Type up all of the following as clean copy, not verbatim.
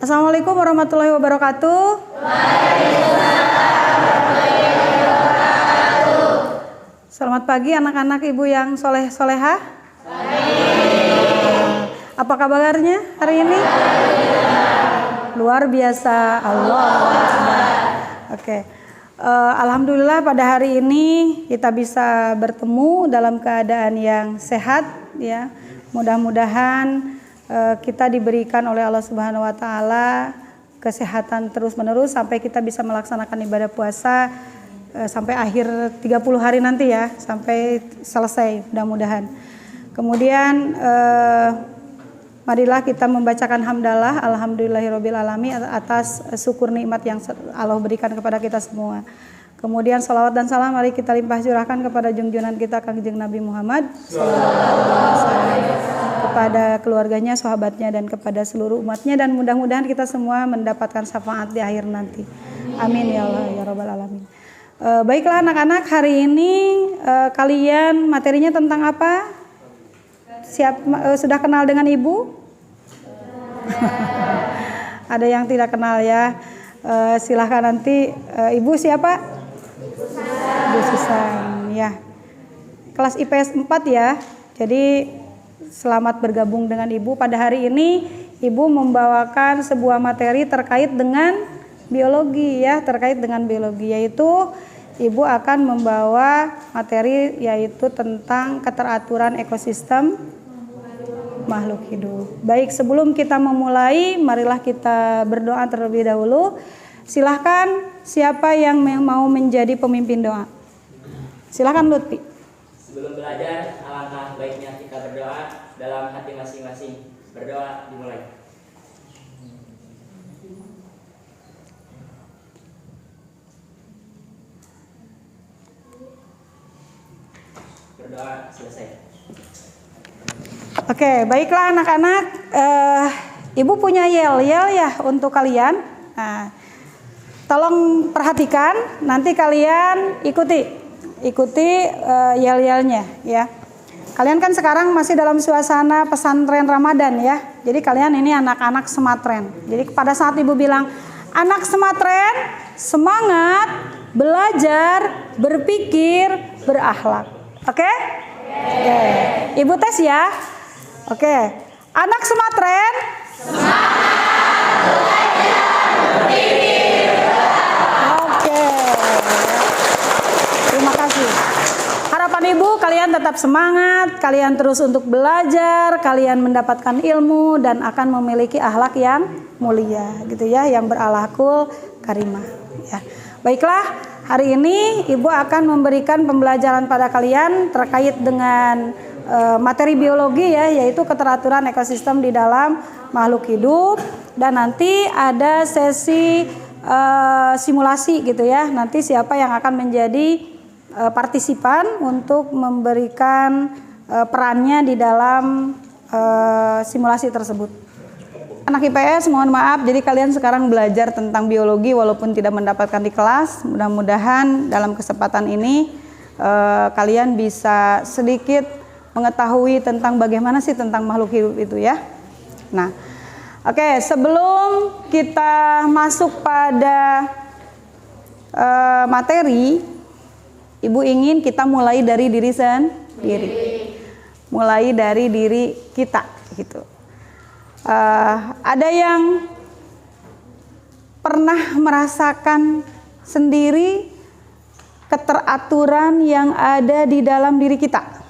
Assalamualaikum warahmatullahi wabarakatuh. Selamat pagi anak-anak ibu yang soleh-solehah. Apa kabarnya hari ini? Luar biasa. Allah. Oke. Alhamdulillah pada hari ini kita bisa bertemu dalam keadaan yang sehat ya. Mudah-mudahan kita diberikan oleh Allah Subhanahu wa taala kesehatan terus-menerus sampai kita bisa melaksanakan ibadah puasa sampai akhir 30 hari nanti ya, sampai selesai mudah-mudahan. Kemudian marilah kita membacakan hamdalah alhamdulillahirabbil alamin atas syukur nikmat yang Allah berikan kepada kita semua. Kemudian salawat dan salam mari kita limpah curahkan kepada junjungan kita Kangjeng Nabi Muhammad kepada keluarganya, sahabatnya dan kepada seluruh umatnya, dan mudah-mudahan kita semua mendapatkan syafaat di akhir nanti. Amin ya Allah ya rabbal alamin. Baiklah anak-anak, hari ini kalian materinya tentang apa? Sudah kenal dengan ibu? Ada yang tidak kenal ya. Silahkan nanti ibu siapa? Ibu Susan ya. Kelas IPS 4 ya. Jadi selamat bergabung dengan ibu. Pada hari ini ibu membawakan sebuah materi terkait dengan biologi ya, terkait dengan biologi, yaitu ibu akan membawa materi yaitu tentang keteraturan ekosistem makhluk hidup. Baik, sebelum kita memulai, marilah kita berdoa terlebih dahulu. Silahkan siapa yang mau menjadi pemimpin doa? Silahkan Lutfi. Sebelum belajar, alangkah baiknya kita berdoa dalam hati masing-masing. Berdoa dimulai. Berdoa selesai. Oke, baiklah anak-anak. Ibu punya yel-yel ya untuk kalian. Nah, tolong perhatikan. Nanti kalian ikuti yel-yelnya ya. Kalian kan sekarang masih dalam suasana pesantren Ramadan ya. Jadi kalian ini anak-anak sematren. Jadi pada saat ibu bilang anak sematren, semangat, belajar, berpikir, berakhlak. Oke? Oke. Ibu tes ya. Oke. Anak sematren, semangat, belajar, berpikir, berakhlak. Oke. Terima kasih. Harapan ibu kalian tetap semangat, kalian terus untuk belajar, kalian mendapatkan ilmu dan akan memiliki akhlak yang mulia gitu ya, yang berakhlakul karimah ya. Baiklah, hari ini ibu akan memberikan pembelajaran pada kalian terkait dengan materi biologi ya, yaitu keteraturan ekosistem di dalam makhluk hidup, dan nanti ada sesi simulasi gitu ya. Nanti siapa yang akan menjadi partisipan untuk memberikan perannya di dalam simulasi tersebut. Anak IPS mohon maaf, jadi kalian sekarang belajar tentang biologi walaupun tidak mendapatkan di kelas. Mudah-mudahan dalam kesempatan ini kalian bisa sedikit mengetahui tentang bagaimana sih tentang makhluk hidup itu ya. Nah, oke, sebelum kita masuk pada materi, ibu ingin kita mulai dari diri sendiri, mulai dari diri kita gitu. Ada yang pernah merasakan sendiri keteraturan yang ada di dalam diri kita?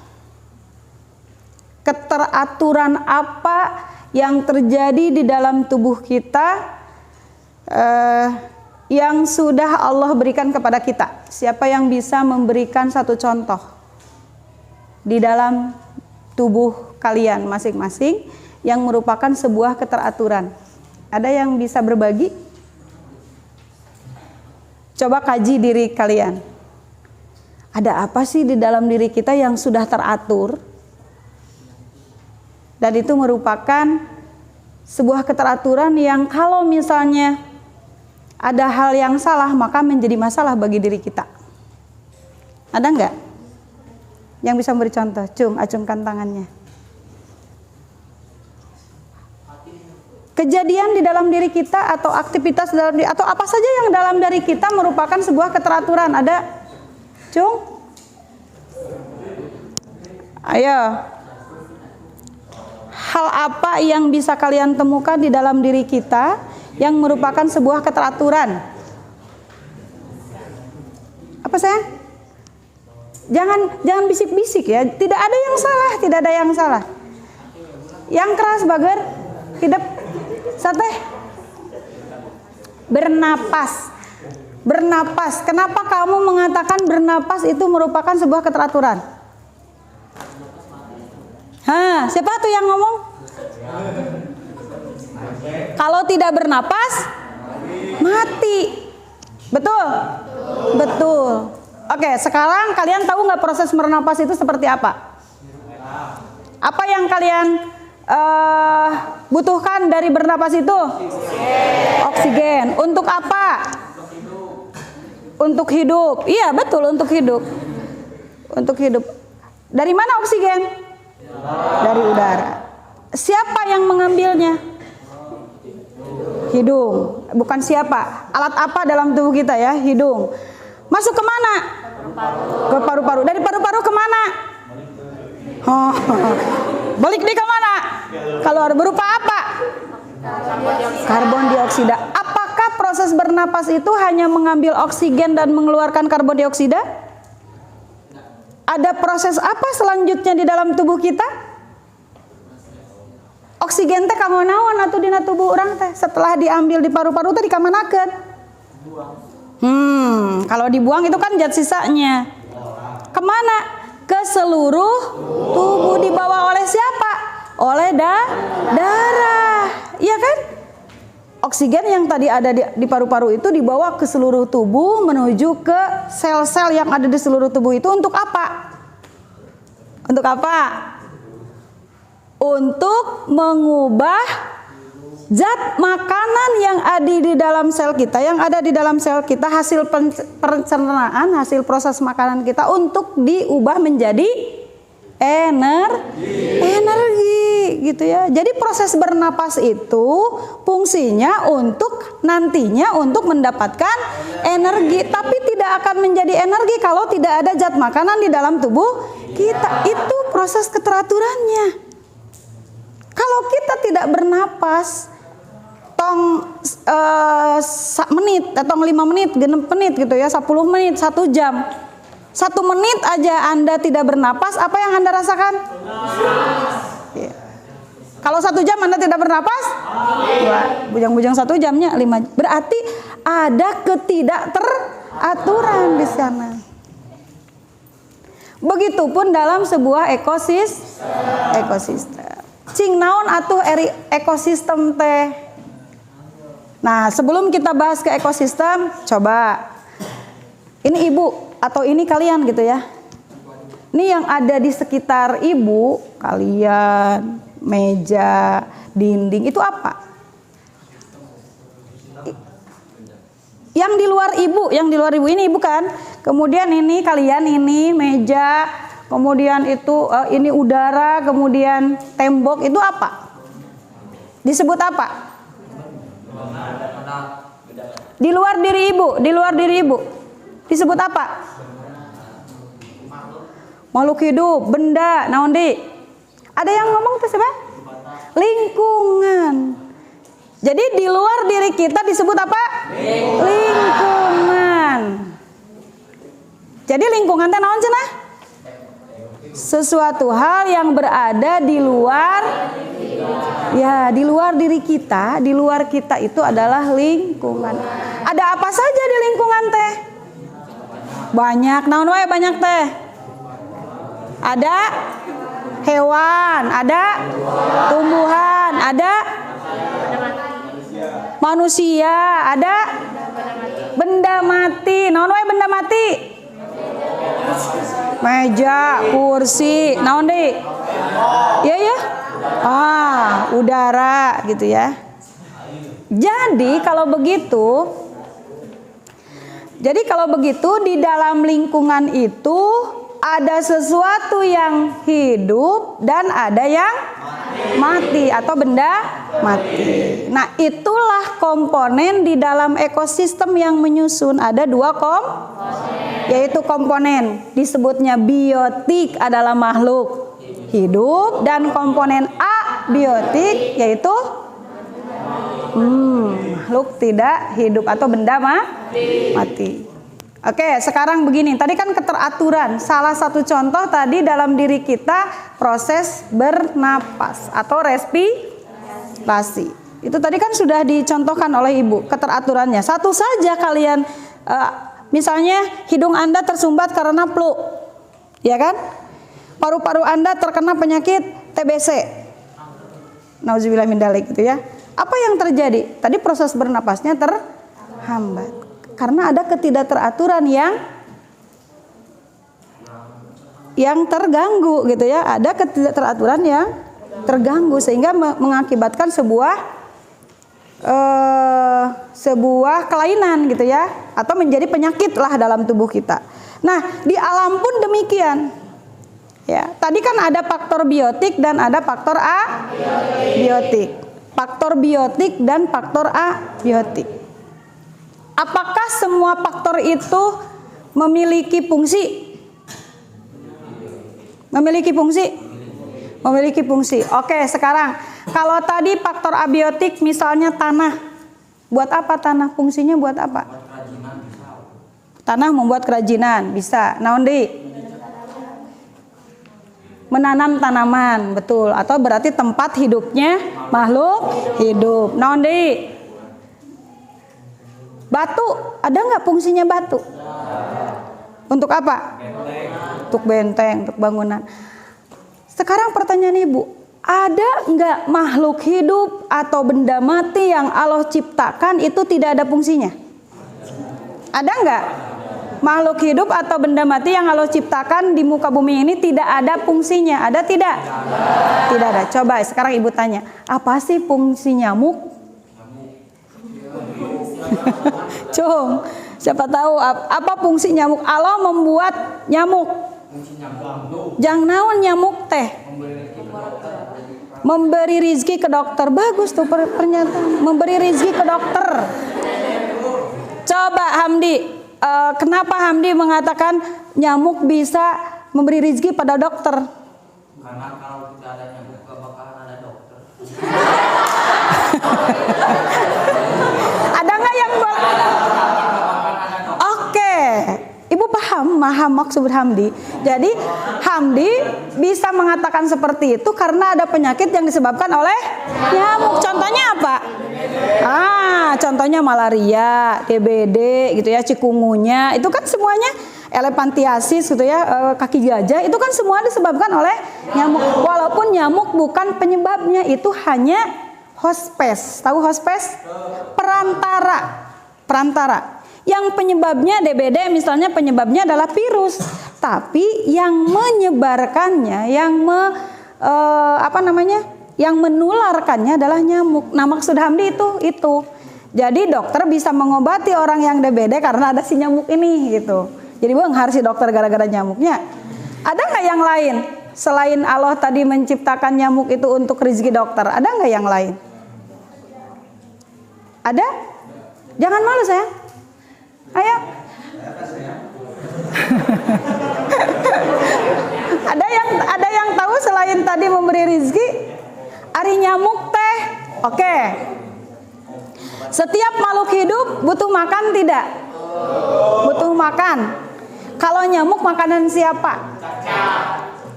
Keteraturan apa yang terjadi di dalam tubuh kita yang sudah Allah berikan kepada kita? Siapa yang bisa memberikan satu contoh di dalam tubuh kalian masing-masing yang merupakan sebuah keteraturan? Ada yang bisa berbagi? Coba kaji diri kalian. Ada apa sih di dalam diri kita yang sudah teratur? Dan itu merupakan sebuah keteraturan yang kalau misalnya ada hal yang salah maka menjadi masalah bagi diri kita. Ada enggak yang bisa memberi contoh? Acungkan tangannya. kejadian di dalam diri kita atau aktivitas dalam diri atau apa saja yang dalam diri kita merupakan sebuah keteraturan. Ada? Cung? Ayo. Hal apa yang bisa kalian temukan di dalam diri kita yang merupakan sebuah keteraturan? Apa sayang? Jangan bisik-bisik ya. Tidak ada yang salah, tidak ada yang salah. Yang keras bager, hidup, sate. Bernapas. Bernapas. Kenapa kamu mengatakan bernapas itu merupakan sebuah keteraturan? Hah, siapa tuh yang ngomong? Kalau tidak bernapas, mati. Betul? Betul. Oke, sekarang kalian tahu nggak proses bernapas itu seperti apa? Apa yang kalian butuhkan dari bernapas itu? Oksigen. Untuk apa? Untuk hidup. Iya, betul, untuk hidup. Untuk hidup. Dari mana oksigen? Dari udara. Siapa yang mengambilnya? Hidung. Bukan siapa. Alat apa dalam tubuh kita ya? Hidung. Masuk ke mana? Ke paru-paru. Dari paru-paru ke mana? Oh. Balik di ke mana? Keluar berupa apa? Karbon dioksida. Apakah proses bernapas itu hanya mengambil oksigen dan mengeluarkan karbon dioksida? Ada proses apa selanjutnya di dalam tubuh kita? Oksigen teh kanggo naon atuh dina tubuh orang teh? Setelah diambil di paru-paru teh dikamanakeun? Kalau dibuang itu kan zat sisanya. Kemana? Ke seluruh tubuh. Dibawa oleh siapa? Oleh darah. Iya kan? Oksigen yang tadi ada di paru-paru itu dibawa ke seluruh tubuh menuju ke sel-sel yang ada di seluruh tubuh itu untuk apa? Untuk apa? Untuk mengubah zat makanan yang ada di dalam sel kita, hasil pencernaan, hasil proses makanan kita untuk diubah menjadi energi gitu ya. Jadi proses bernapas itu fungsinya untuk nantinya untuk mendapatkan energi, tapi tidak akan menjadi energi kalau tidak ada zat makanan di dalam tubuh kita. Itu proses keteraturannya. Kalau kita tidak bernapas tong menit, tong 5 menit, 6 menit gitu ya, 10 menit, 1 jam. 1 menit aja Anda tidak bernapas, apa yang Anda rasakan? Ya. Kalau 1 jam Anda tidak bernapas, bujang-bujang 1 jamnya 5. Berarti ada ketidakteraturan di sana. Begitupun dalam sebuah ekosistem. Cing naon atuh ekosistem teh. Nah, sebelum kita bahas ke ekosistem, coba ini ibu atau ini kalian gitu ya. Ini yang ada di sekitar ibu, kalian, meja, dinding, itu apa? Yang di luar ibu ini ibu kan. Kemudian ini kalian, ini meja, kemudian itu ini udara, kemudian tembok, itu apa? Disebut apa? Di luar diri ibu disebut apa? Makhluk hidup, benda, naon di? Ada yang ngomong tuh siapa? Lingkungan. Jadi di luar diri kita disebut apa? Lingkungan. Jadi lingkungan teh naon cenah? Sesuatu hal yang berada di luar, ya di luar diri kita, di luar kita itu adalah lingkungan. Ada apa saja di lingkungan teh? Banyak, naon wae banyak teh? Ada hewan, ada tumbuhan, ada manusia, ada benda mati. Naon wae benda mati? Meja, kursi, naon deui? Ya. Udara gitu ya. Jadi kalau begitu di dalam lingkungan itu ada sesuatu yang hidup dan ada yang mati atau benda mati. Nah, itulah komponen di dalam ekosistem yang menyusun. Ada 2 yaitu komponen disebutnya biotik adalah makhluk hidup dan komponen abiotik yaitu makhluk tidak hidup atau benda mati. Oke, sekarang begini. Tadi kan keteraturan. Salah satu contoh tadi dalam diri kita proses bernapas atau respirasi. Itu tadi kan sudah dicontohkan oleh Ibu keteraturannya. Satu saja kalian misalnya hidung Anda tersumbat karena flu. Ya kan? Paru-paru Anda terkena penyakit TBC. Nauzubillah min dzalik gitu ya. Apa yang terjadi? Tadi proses bernapasnya terhambat. Karena ada ketidakteraturan yang terganggu gitu ya. Ada ketidakteraturan yang terganggu sehingga mengakibatkan sebuah kelainan gitu ya, atau menjadi penyakit lah dalam tubuh kita. Nah, di alam pun demikian. Ya, tadi kan ada faktor biotik dan ada faktor abiotik. Faktor biotik dan faktor abiotik. Apakah semua faktor itu memiliki fungsi? Memiliki fungsi? Memiliki fungsi. Oke, sekarang kalau tadi faktor abiotik misalnya tanah. Buat apa tanah? Fungsinya buat apa? Tanah membuat kerajinan, bisa. Naon deui? Menanam tanaman, betul. Atau berarti tempat hidupnya makhluk hidup. Naon deui? Batu, ada nggak fungsinya batu? Untuk apa? Untuk benteng, untuk bangunan. Sekarang pertanyaan Ibu, ada nggak makhluk hidup atau benda mati yang Allah ciptakan itu tidak ada fungsinya? Ada nggak? Makhluk hidup atau benda mati yang Allah ciptakan di muka bumi ini tidak ada fungsinya? Ada tidak? Tidak ada. Coba sekarang Ibu tanya, apa sih fungsi nyamuk? Cung, siapa tahu apa fungsi nyamuk? Allah membuat nyamuk. Jang naon nyamuk teh? Memberi rizki ke dokter. Bagus tuh pernyataan. Memberi rizki ke dokter. Coba Hamdi, kenapa Hamdi mengatakan nyamuk bisa memberi rizki pada dokter? Karena kalau tidak ada nyamuk gak bakalan ada dokter. Ada nggak yang buat? Oke, Ibu paham maksud Hamdi. Jadi Hamdi bisa mengatakan seperti itu karena ada penyakit yang disebabkan oleh nyamuk. Contohnya apa? Contohnya malaria, TBD gitu ya, cikungunya. Itu kan semuanya elephantiasis gitu ya, kaki gajah. Itu kan semua disebabkan oleh nyamuk. Walaupun nyamuk bukan penyebabnya, itu hanya hospes. Tahu hospes? Perantara. Yang penyebabnya DBD misalnya penyebabnya adalah virus, tapi yang menyebarkannya, yang menularkannya adalah nyamuk. Nah, maksud Hamdi itu. Jadi dokter bisa mengobati orang yang DBD karena ada si nyamuk ini gitu. Jadi bukan harus si dokter gara-gara nyamuknya. Ada nggak yang lain selain Allah tadi menciptakan nyamuk itu untuk rezeki dokter? Ada nggak yang lain? Ada? Jangan malu sayang. Ayo. Ada yang tahu selain tadi memberi rezeki? Ari nyamuk teh. Oke. Setiap makhluk hidup butuh makan tidak? Butuh makan. Kalau nyamuk makanan siapa?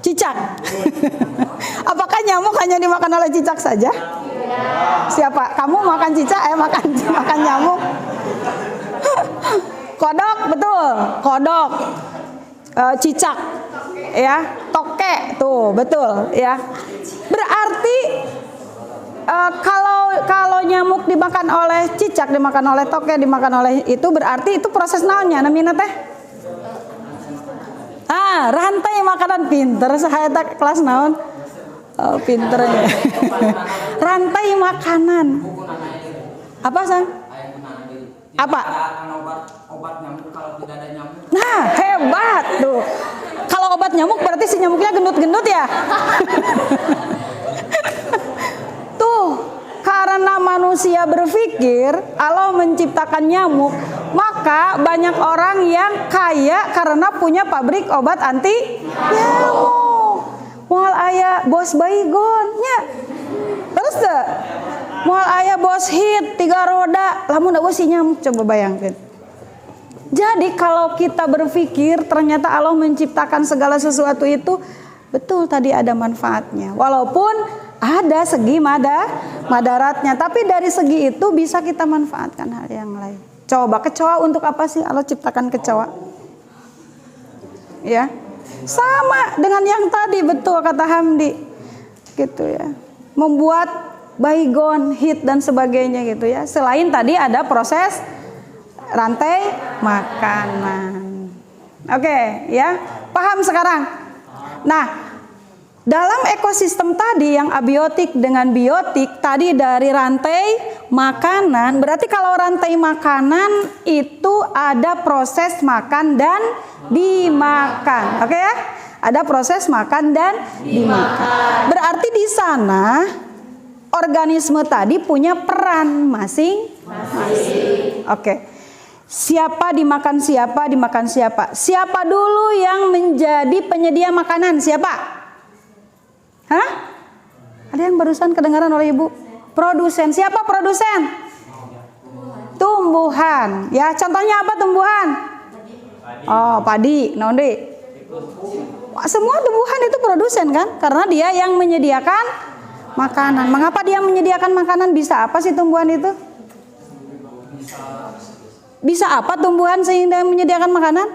Cicak. Apakah nyamuk hanya dimakan oleh cicak saja? Siapa? Kamu makan cicak, makan nyamuk. Kodok, betul. Kodok. Cicak. Ya, tokek tuh, betul ya. Berarti kalau nyamuk dimakan oleh cicak, dimakan oleh tokek, dimakan oleh itu berarti itu proses naonnya namina teh? Rantai makanan. Pinter saya tak kelas naon. Pinternya. Rantai makanan. Apa sang? Apa? Obat nyamuk kalau tidak ada nyamuk. Nah, hebat tuh. Kalau obat nyamuk berarti si nyamuknya gendut-gendut ya. Tuh, karena manusia berpikir Allah menciptakan nyamuk, maka banyak orang yang kaya karena punya pabrik obat anti nyamuk. Moal aya bos baygon nya. Terus deh, moal aya bos hit 3 roda, lamun ada si nyamuk, coba bayangkan. Jadi kalau kita berpikir ternyata Allah menciptakan segala sesuatu itu, betul tadi ada manfaatnya. Walaupun ada segi madaratnya, tapi dari segi itu bisa kita manfaatkan hal yang lain. Coba kecoa untuk apa sih Allah ciptakan kecoa? Ya, sama dengan yang tadi, betul kata Hamdi, gitu ya. Membuat baygon, hit dan sebagainya gitu ya. Selain tadi ada proses rantai makanan. Oke, ya. Paham sekarang? Nah, dalam ekosistem tadi yang abiotik dengan biotik tadi dari rantai makanan, berarti kalau rantai makanan itu ada proses makan dan dimakan. Oke ya? Ada proses makan dan dimakan. Berarti di sana organisme tadi punya peran masing-masing. Oke. Siapa dimakan siapa, dimakan siapa. Siapa dulu yang menjadi penyedia makanan? Siapa? Hah? Ada yang barusan kedengaran oleh Ibu? Produsen. Siapa produsen? Tumbuhan. Ya, contohnya apa tumbuhan? Oh, padi, nondi. Semua tumbuhan itu produsen kan? Karena dia yang menyediakan makanan. Mengapa dia menyediakan makanan? Bisa apa sih tumbuhan itu? Bisa apa tumbuhan sehingga menyediakan makanan?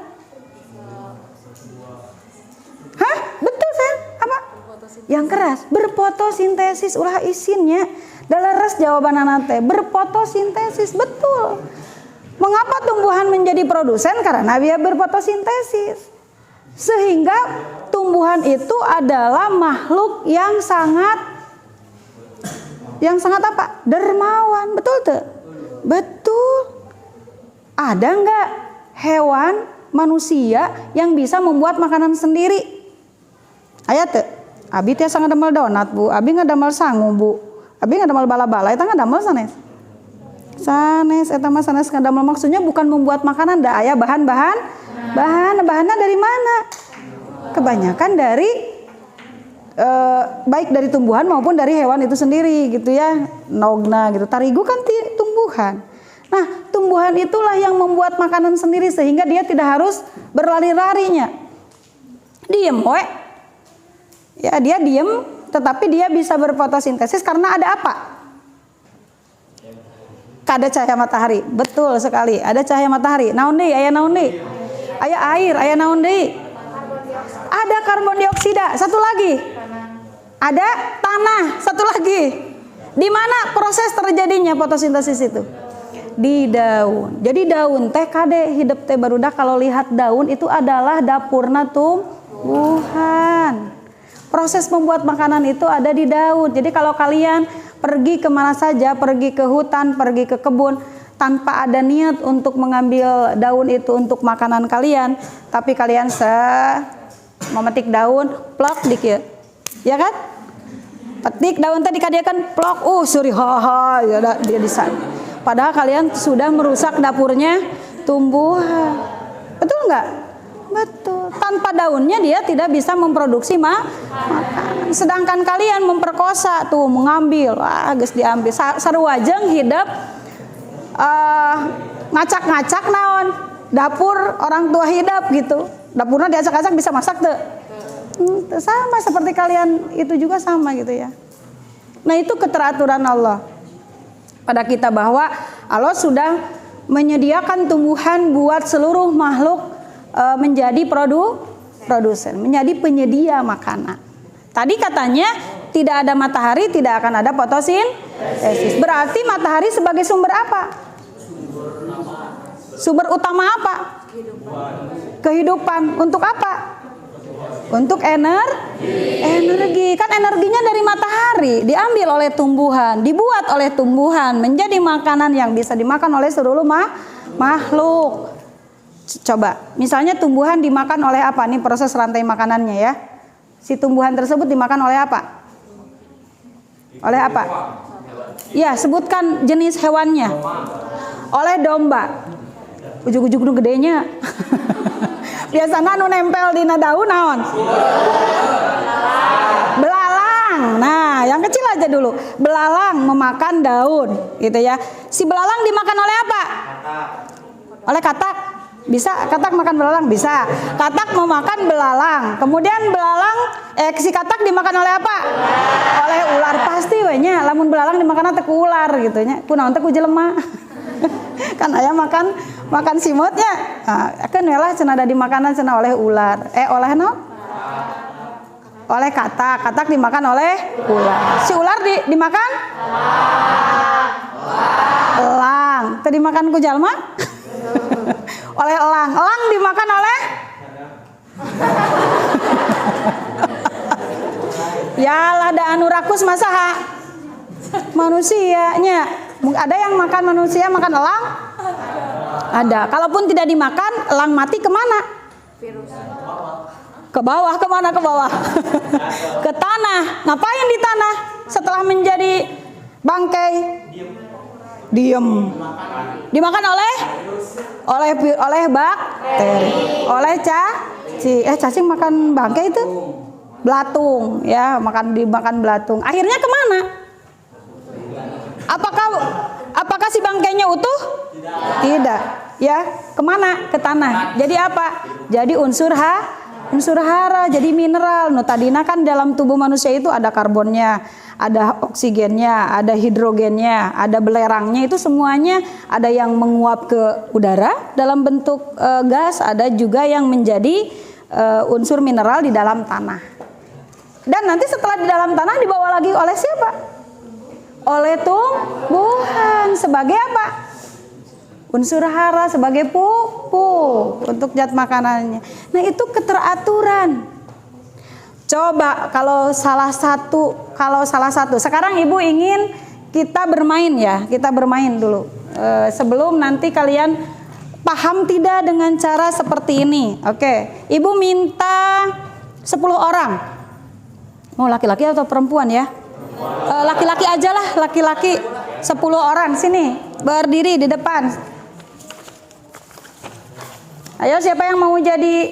Hah? Betul kan? Apa? Yang keras. Berfotosintesis, ulah isinnya. Daleres jawaban anate. Berfotosintesis, betul. Mengapa tumbuhan menjadi produsen? Karena dia berfotosintesis. Sehingga tumbuhan itu adalah makhluk yang sangat apa? Dermawan. Betul tuh? Betul. Ada enggak hewan manusia yang bisa membuat makanan sendiri? Aya teu? Abi teh sangat damel donat, Bu. Abi ngadamel sangu, Bu. Abi ngadamel bala-bala, eta ngadamel sanes. Sanes eta mah sanes ngadamel, maksudnya bukan membuat makanan, da aya bahannya dari mana? Kebanyakan dari baik dari tumbuhan maupun dari hewan itu sendiri gitu ya. Nogna gitu. Tarigu kan tumbuhan. Nah, tumbuhan itulah yang membuat makanan sendiri sehingga dia tidak harus berlari-larinya. Diem, we. Ya, dia diem, tetapi dia bisa berfotosintesis karena ada apa? Ada cahaya matahari. Betul sekali, ada cahaya matahari. Naon deui? Aya naon deui? Aya air, aya naon deui? Ada karbon dioksida. Satu lagi. Ada tanah. Satu lagi. Di mana proses terjadinya fotosintesis itu? Di daun. Jadi daun teh kade hidup teh barudak, kalau lihat daun itu adalah dapurna tumbuhan. Proses membuat makanan itu ada di daun. Jadi kalau kalian pergi kemana saja, pergi ke hutan, pergi ke kebun, tanpa ada niat untuk mengambil daun itu untuk makanan kalian, tapi kalian memetik daun, plok dikit, ya kan? Petik daun tadi dikadiakan plok, suri haha, ya dia di sana. Padahal kalian sudah merusak dapurnya tumbuhan. Betul nggak? Betul. Tanpa daunnya dia tidak bisa memproduksi makanan. Sedangkan kalian memperkosa tuh, mengambil, geus diambil. Sarua jeung hidup ngacak-ngacak naon. Dapur orang tua hidup gitu. Dapurnya diacak-acak bisa masak tuh. Sama seperti kalian itu juga sama gitu ya. Nah, itu keteraturan Allah pada kita bahwa Allah sudah menyediakan tumbuhan buat seluruh makhluk menjadi produsen, menjadi penyedia makanan. Tadi katanya tidak ada matahari, tidak akan ada fotosintesis. Berarti matahari sebagai sumber apa? Sumber utama apa? Kehidupan. Untuk apa? Untuk energi. Kan energinya dari matahari, diambil oleh tumbuhan, dibuat oleh tumbuhan, menjadi makanan yang bisa dimakan oleh seluruh makhluk. Coba, misalnya tumbuhan dimakan oleh apa? Nih proses rantai makanannya ya. Si tumbuhan tersebut dimakan oleh apa? Oleh apa? Ya, sebutkan jenis hewannya. Oleh domba. Ujug-ujug nu gedenya. Biasanya nu nempel di daun naon? Belalang. Nah, yang kecil aja dulu. Belalang memakan daun, gitu ya. Si belalang dimakan oleh apa? Oleh katak. Bisa katak makan belalang? Bisa. Katak memakan belalang. Kemudian si katak dimakan oleh apa? Oleh ular. Pasti we nya lamun belalang dimakan teh ku ular gitu nya. Kunaon teh ku jelema. Kan aya makan simutnya. Nah, akeun we lah cenah ada dimakanan cenah oleh ular. Oleh naon? Oleh katak. Katak dimakan oleh ular. Si ular dimakan? Elang. Teh dimakan ku jalma? Oleh elang. Elang dimakan oleh? Ya lah da anu rakus masaha manusianya. Ada yang makan manusia makan elang? Ada. Kalaupun tidak dimakan, elang mati kemana? Ke bawah. Kemana ke bawah? Ke tanah. Ngapain di tanah setelah menjadi bangkai? Diem. Dimakan oleh bakteri. Oleh cacing makan bangkai itu? Belatung, ya, dimakan belatung. Akhirnya kemana? Apakah si bangkainya utuh? Tidak. Ya, kemana? Ke tanah. Jadi apa? Jadi unsur hara, jadi mineral. No, tadina kan dalam tubuh manusia itu ada karbonnya, ada oksigennya, ada hidrogennya, ada belerangnya. Itu semuanya ada yang menguap ke udara dalam bentuk gas, ada juga yang menjadi unsur mineral di dalam tanah. Dan nanti setelah di dalam tanah dibawa lagi oleh siapa? Oleh tumbuhan sebagai apa? Unsur hara, sebagai pupuk untuk zat makanannya. Nah, itu keteraturan. Coba kalau salah satu. Sekarang Ibu ingin kita bermain ya, kita bermain dulu. Sebelum nanti kalian paham tidak dengan cara seperti ini. Oke, Ibu minta 10 orang. Mau laki-laki atau perempuan ya? Laki-laki aja lah, laki-laki 10 orang. Sini, berdiri di depan. Ayo, siapa yang mau jadi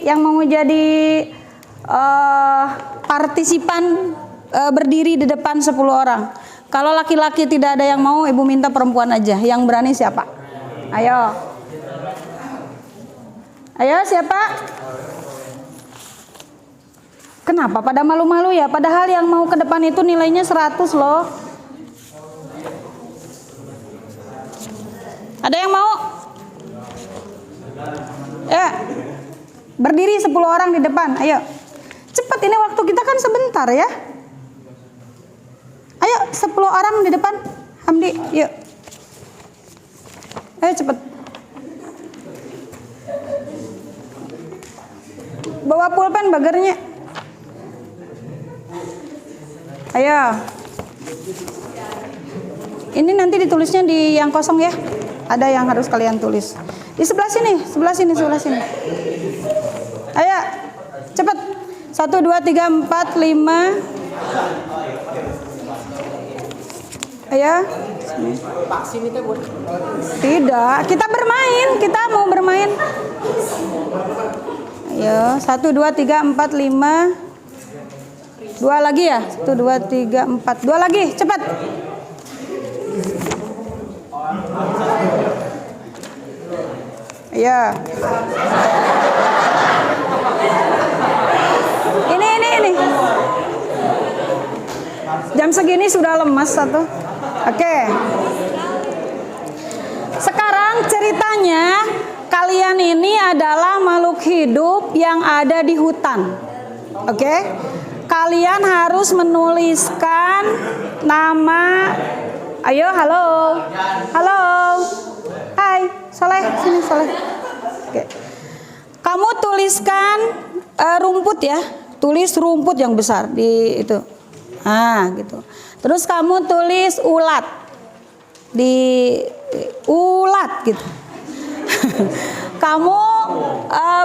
partisipan berdiri di depan 10 orang. Kalau laki-laki tidak ada yang mau, Ibu minta perempuan aja. Yang berani siapa? Ayo. Ayo, siapa? Kenapa pada malu-malu ya? Padahal yang mau ke depan itu nilainya 100 loh. Ada yang mau? Ya. Berdiri 10 orang di depan. Ayo. Cepat, ini waktu kita kan sebentar ya. Ayo 10 orang di depan. Hamdi, yuk. Ayo cepat. Bawa pulpen bagernya. Ayo. Ini nanti ditulisnya di yang kosong ya. Ada yang harus kalian tulis. Di sebelah sini. Ayo. Cepat. 1, 2, 3, 4, 5. Ayo. Vaksin itu, Bu? Tidak, kita mau bermain. Ayo, 1, 2, 3, 4, 5. 2 lagi ya? 1, 2, 3, 4. 2 lagi, cepat. Ayo. Ini. Jam segini sudah lemas satu. Oke. Sekarang ceritanya, kalian ini adalah makhluk hidup yang ada di hutan. Oke? Kalian harus menuliskan nama. Ayo, halo. Halo. Hai, Soleh, sini Soleh. Oke. Kamu tuliskan rumput ya. Tulis rumput yang besar di itu. Nah, gitu. Terus kamu tulis ulat. Di ulat gitu. Kamu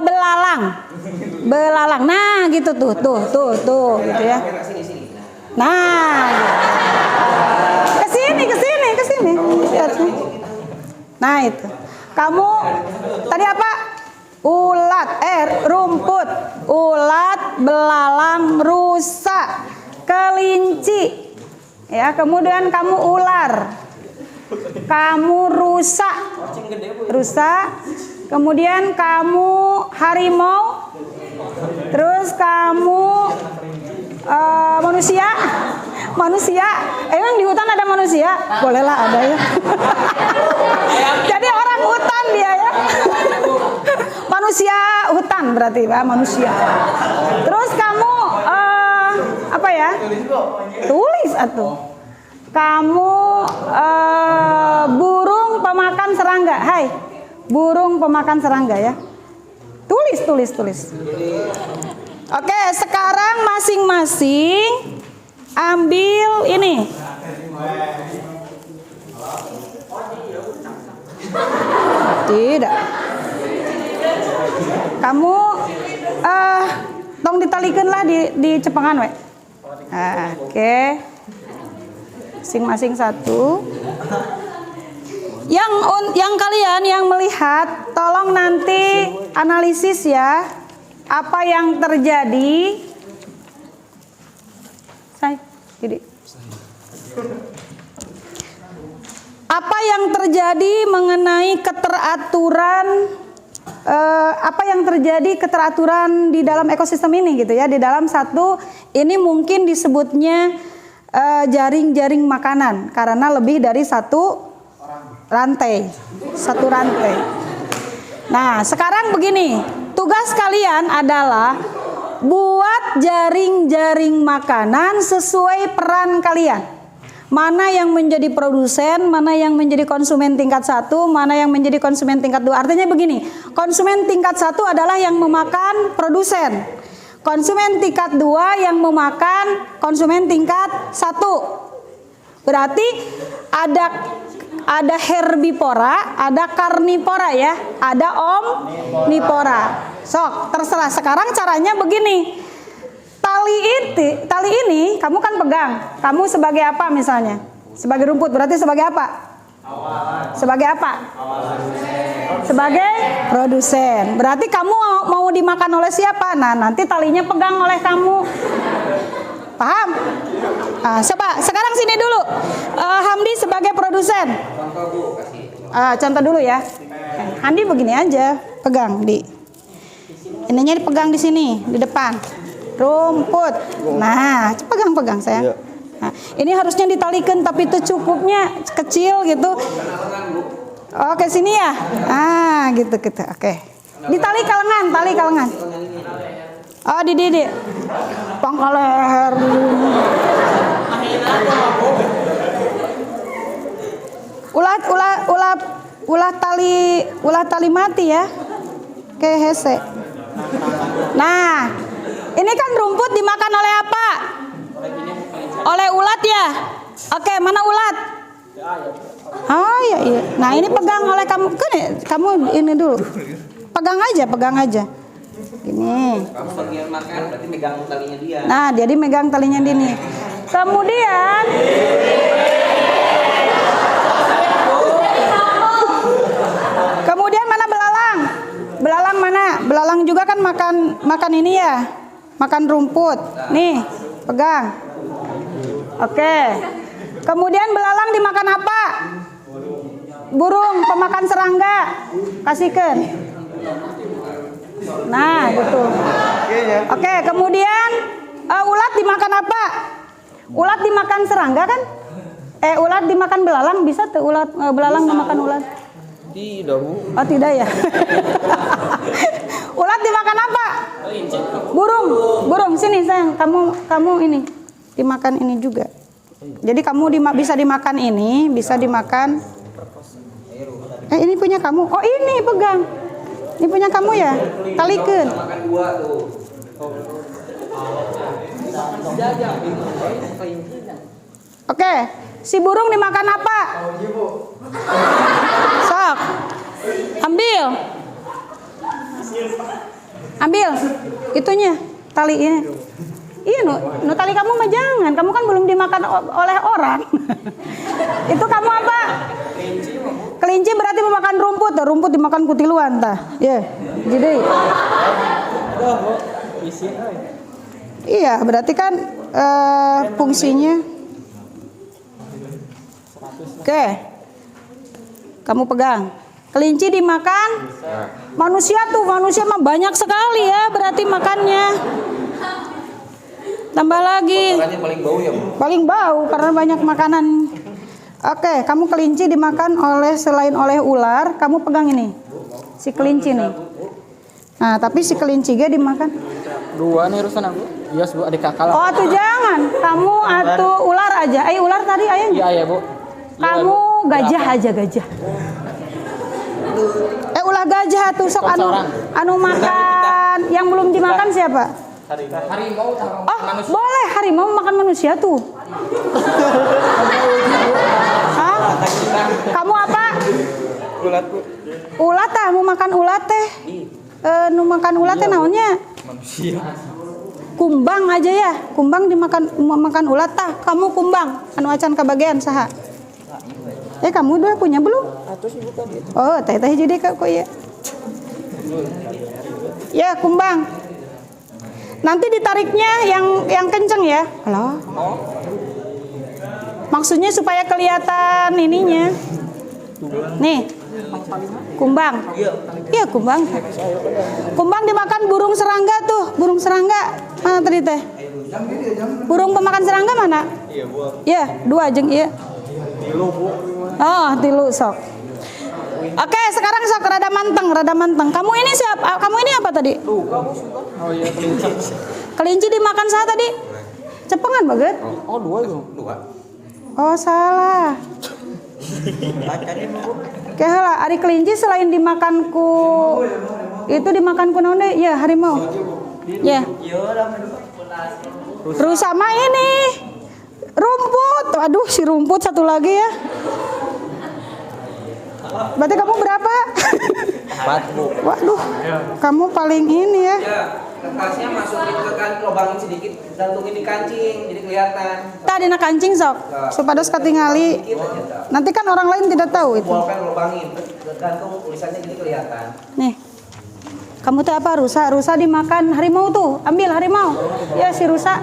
belalang. Belalang. Nah, gitu tuh gitu ya. Nah, kesini. Lihat sini. Nah itu. Kamu tadi apa? Ulat, rumput, ulat, belalang, rusa, kelinci. Ya, kemudian kamu ular. Kamu rusa. Kemudian kamu harimau. Terus kamu manusia. Emang di hutan ada manusia? Bolehlah ada ya. Jadi orang hutan dia ya. Manusia hutan berarti Pak, manusia. Terus kamu apa ya? Tulis atuh. Kamu burung pemakan serangga. Hai. Burung pemakan serangga ya. Tulis. Oke, sekarang masing-masing ambil ini. Tidak. Kamu tong ditalikeun lah di cepengan we. Oke. Masing-masing satu. Yang kalian yang melihat, tolong nanti analisis ya. Apa yang terjadi? Apa yang terjadi mengenai keteraturan? Apa yang terjadi keteraturan di dalam ekosistem ini gitu ya? Di dalam satu ini mungkin disebutnya jaring-jaring makanan karena lebih dari satu rantai. Nah, sekarang begini, tugas kalian adalah buat jaring-jaring makanan sesuai peran kalian. Mana yang menjadi produsen, mana yang menjadi konsumen tingkat 1, mana yang menjadi konsumen tingkat 2. Artinya begini, konsumen tingkat 1 adalah yang memakan produsen. Konsumen tingkat 2 yang memakan konsumen tingkat 1. Berarti ada herbivora, ada karnivora ya, ada omnivora. Sok, terserah. Sekarang caranya begini. Tali ini kamu kan pegang. Kamu sebagai apa misalnya? Sebagai rumput, berarti sebagai apa? Sebagai apa? Sebagai produsen. Berarti kamu mau dimakan oleh siapa? Nah, nanti talinya pegang oleh kamu. Paham? Nah, sekarang sini dulu. Hamdi sebagai produsen. Contoh dulu ya. Hamdi begini aja, pegang di. Ininya dipegang di sini, di depan. Rumput. Nah, pegang sayang. Nah, ini harusnya ditalikan tapi itu cukupnya kecil gitu. Oke, sini ya. Gitu. Oke. Ditali kalengan, tali kalengan. Oh, di. Pangkal leher. Ulah tali mati ya. Oke, hese. Nah, ini kan rumput dimakan oleh apa? Oleh ulat ya. Oke, mana ulat? Oh iya. Nah, ini pegang oleh kamu. Kamu ini dulu. Pegang aja. Ini. Kamu bagian makan berarti megang talinya dia. Nah, jadi megang talinya ini. Kemudian mana belalang? Belalang mana? Belalang juga kan makan ini ya. Makan rumput. Nih, pegang. Oke. Kemudian belalang dimakan apa? Burung pemakan serangga. Kasihkan. Nah, gitu. Oke, kemudian ulat dimakan apa? Ulat dimakan serangga kan? Ulat dimakan belalang, bisa tuh belalang dimakan ulat? Tidak, Bu. Oh, tidak ya. Ulat dimakan apa? Burung. Sini sayang, kamu ini dimakan ini juga. Jadi kamu bisa dimakan ini, bisa dimakan. Ini punya kamu. Oh, ini pegang. Ini punya kamu ya? Talikeun. Makan dua tuh. Oke, si burung dimakan apa? Sok. Ambil. Ambil itunya, tali ini. Iya, tali kamu mah jangan. Kamu kan belum dimakan oleh orang. Itu kamu apa? Kelinci berarti memakan rumput. Rumput dimakan kutiluan tah. Ya. Jadi. Iya, berarti kan fungsinya. Oke. Kamu pegang. Kelinci dimakan. Manusia mah banyak sekali ya, berarti makannya. Tambah lagi. Kotorannya paling bau ya, Bu? Paling bau karena banyak makanan. Oke, kamu kelinci dimakan selain oleh ular, kamu pegang ini. Si kelinci nih. Nah, tapi si kelinci dia dimakan. Dua nih urusan aku. Iya, Bu, adik kakak lah. Oh, atuh jangan. Kamu atuh ular aja. Ular tadi ayahnya. Iya, Bu. Kamu gajah aja, gajah. Ulah gajah tuh sok anu makan. Yang belum dimakan siapa? Harimau. Oh, boleh harimau makan manusia tuh. Hah? Kamu apa? Ulat, Bu. Ulat tah, mau makan ulat teh. Nu makan ulat teh naonnya? Manusia. Kumbang aja ya. Kumbang makan ulat tah. Kamu kumbang. Anu acan kabagean saha? Kamu udah punya belum? Oh, teh jadi kok ya. Ya, kumbang. Nanti ditariknya yang kenceng ya. Halo. Maksudnya supaya kelihatan ininya. Nih. Kumbang. Iya, kumbang. Kumbang dimakan burung serangga tuh. Burung serangga. Mana tadi teh? Burung pemakan serangga mana? Iya, Bu. Iya, 2 jeung ieu. Tilu, Bu. Oh, tilu sok. Oke, sekarang sok rada manteng. Kamu ini siapa? Kamu ini apa tadi? Oh iya, kelinci. Kelinci dimakan saha tadi? Cepengan banget. Oh, 2 itu. 2. Oh, salah. Oke lah, ari kelinci selain dimakan itu dimakan ku naon deh? Ya, harimau. Ya. Terus sama ini. Rumput. Aduh, si rumput satu lagi ya. Berarti kamu berapa? 4, Bu. Waduh, kamu paling ini ya. Ya, kertasnya masukin ke lubangin sedikit, gantungin di kancing, jadi kelihatan. Tadi nak kancing sok, supados katingali. Dikit aja, tak. Nanti kan orang lain tidak tahu itu. Bolpen lubangin, gantung tulisannya jadi kelihatan. Nih, kamu tuh apa? Rusa dimakan harimau tuh. Ambil harimau. Ya si rusa.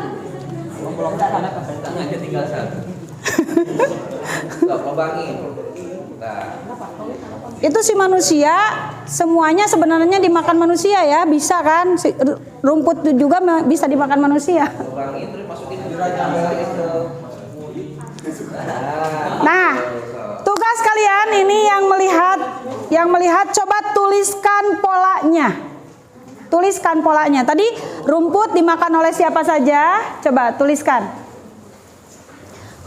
Tangannya tinggal 1. Lubangin. Nah. Itu si manusia, semuanya sebenarnya dimakan manusia ya, bisa kan? Rumput juga bisa dimakan manusia. Lubangin terus masukin ke itu. Nah, tugas kalian ini yang melihat coba tuliskan polanya. Tuliskan polanya. Tadi rumput dimakan oleh siapa saja? Coba tuliskan.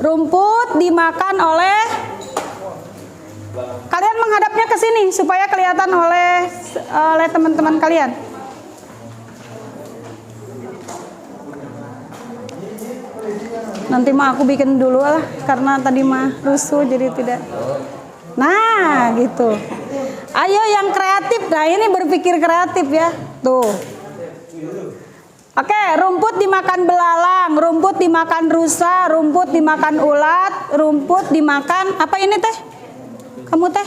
Rumput dimakan oleh. Kalian menghadapnya ke sini supaya kelihatan oleh teman-teman kalian. Nanti mah aku bikin dulu lah karena tadi mah rusuh jadi tidak. Nah, gitu. Ayo yang kreatif. Nah, ini berpikir kreatif ya. Tuh. Oke, rumput dimakan belalang, rumput dimakan rusa, rumput dimakan ulat, rumput dimakan apa ini teh? Kamu teh?